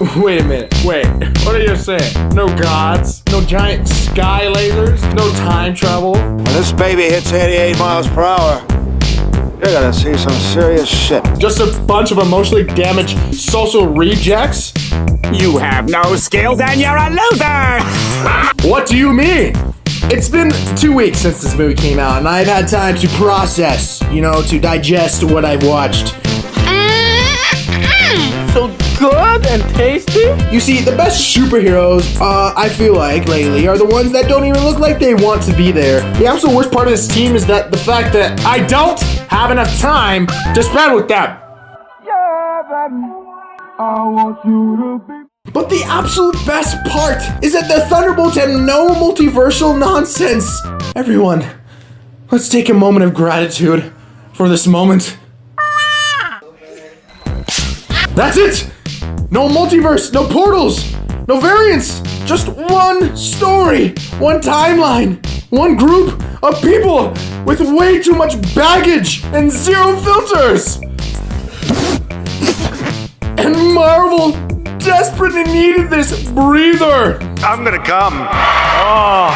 Wait a minute, wait, what are you saying? No gods? No giant sky lasers? No time travel? When this baby hits 88 miles per hour, you're gonna see some serious shit. Just a bunch of emotionally damaged social rejects? You have no skills and you're a loser! What do you mean? It's been 2 weeks since this movie came out, and I've had time to process, to digest what I've watched. So good and tasty? You see, the best superheroes, I feel like, lately, are the ones that don't even look like they want to be there. The absolute worst part of this team is that the fact that I don't have enough time to spend with them. But the absolute best part is that the Thunderbolts have no multiversal nonsense. Everyone, let's take a moment of gratitude for this moment. That's it! No multiverse, no portals, no variants, just one story, one timeline, one group of people with way too much baggage and zero filters. And Marvel desperately needed this breather. I'm gonna come. Oh.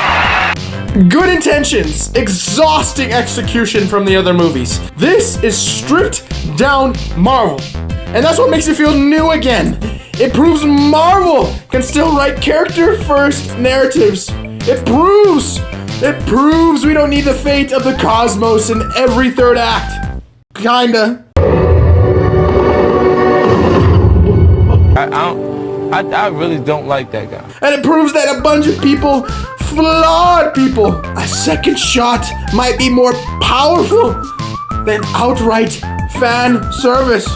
Good intentions, exhausting execution from the other movies. This is stripped down Marvel. And that's what makes it feel new again. It proves Marvel can still write character-first narratives. It proves we don't need the fate of the cosmos in every third act. Kinda. I really don't like that guy. And it proves that a bunch of people, flawed people, a second shot might be more powerful than outright fan service.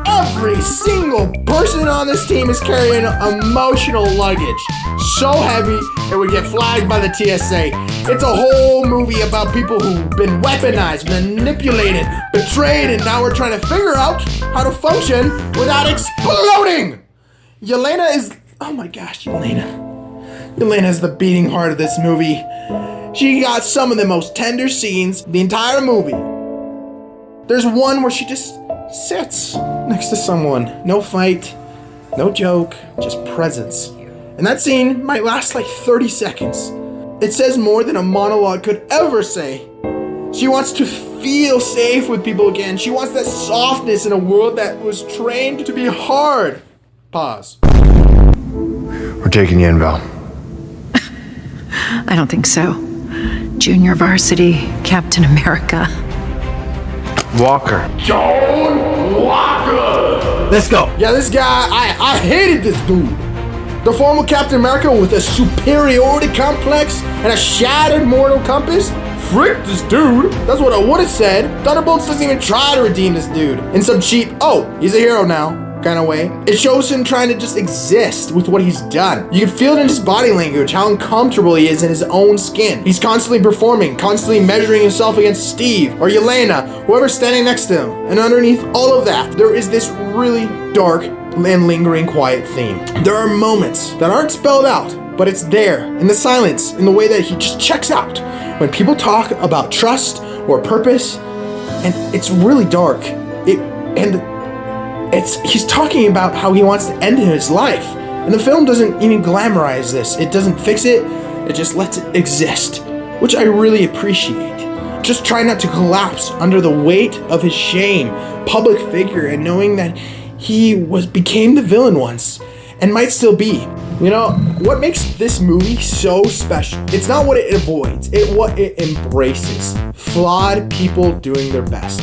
Every single person on this team is carrying emotional luggage. So heavy, it would get flagged by the TSA. It's a whole movie about people who've been weaponized, manipulated, betrayed, and now we're trying to figure out how to function without exploding. Elena is, oh my gosh, Elena is the beating heart of this movie. She got some of the most tender scenes the entire movie. There's one where she just sits next to someone. No fight, no joke, just presence. And that scene might last like 30 seconds. It says more than a monologue could ever say. She wants to feel safe with people again. She wants that softness in a world that was trained to be hard. Pause. We're taking you in, Val. I don't think so. Junior varsity, Captain America. Walker. John Walker! Let's go. Yeah, this guy, I hated this dude. The former Captain America with a superiority complex and a shattered mortal compass? Frick this dude. That's what I would have said. Thunderbolts doesn't even try to redeem this dude in some cheap, oh, he's a hero now kind of way. It shows him trying to just exist with what he's done. You can feel it in his body language, how uncomfortable he is in his own skin. He's constantly performing, constantly measuring himself against Steve or Elena, whoever's standing next to him. And underneath all of that, there is this really dark and lingering quiet theme. There are moments that aren't spelled out, but it's there in the silence, in the way that he just checks out when people talk about trust or purpose, and it's really dark. He's talking about how he wants to end his life, and the film doesn't even glamorize this. It doesn't fix it. It just lets it exist, which I really appreciate. Just try not to collapse under the weight of his shame, public figure, and knowing that he became the villain once and might still be. What makes this movie so special? It's not what it avoids, it's what it embraces. Flawed people doing their best.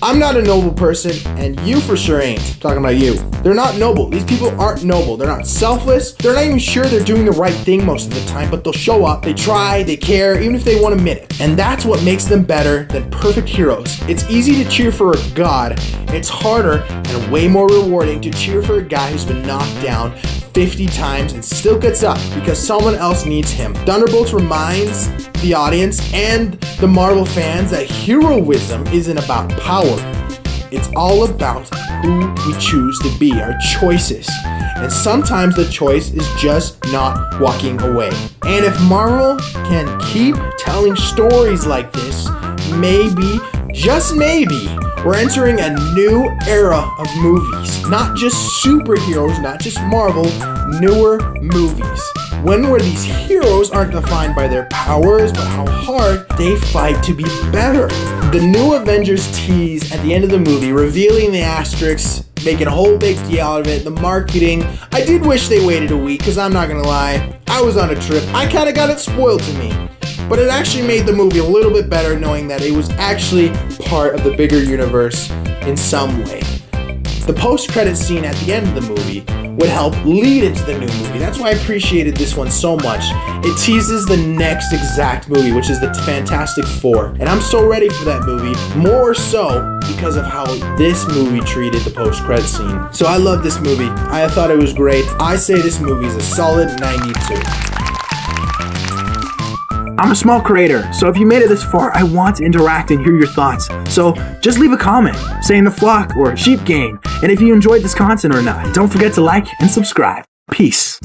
I'm not a noble person, and you for sure ain't. Talking about you. They're not noble. These people aren't noble. They're not selfless. They're not even sure they're doing the right thing most of the time, but they'll show up, they try, they care, even if they won't admit it. And that's what makes them better than perfect heroes. It's easy to cheer for a god. It's harder and way more rewarding to cheer for a guy who's been knocked down 50 times and still gets up because someone else needs him. Thunderbolts reminds the audience and the Marvel fans that heroism isn't about power. It's all about who we choose to be, our choices. And sometimes the choice is just not walking away. And if Marvel can keep telling stories like this, maybe, just maybe, we're entering a new era of movies. Not just superheroes, not just Marvel, newer movies. One where these heroes aren't defined by their powers, but how hard they fight to be better. The new Avengers tease at the end of the movie, revealing the asterisks, making a whole big deal out of it, the marketing. I did wish they waited a week, because I'm not gonna lie, I was on a trip. I kinda got it spoiled to me. But it actually made the movie a little bit better knowing that it was actually part of the bigger universe in some way. The post-credit scene at the end of the movie would help lead into the new movie. That's why I appreciated this one so much. It teases the next exact movie, which is the Fantastic Four. And I'm so ready for that movie, more so because of how this movie treated the post-credit scene. So I love this movie. I thought it was great. I say this movie is a solid 92. I'm a small creator, so if you made it this far, I want to interact and hear your thoughts. So just leave a comment saying the flock or sheep gang, and if you enjoyed this content or not. Don't forget to like and subscribe. Peace.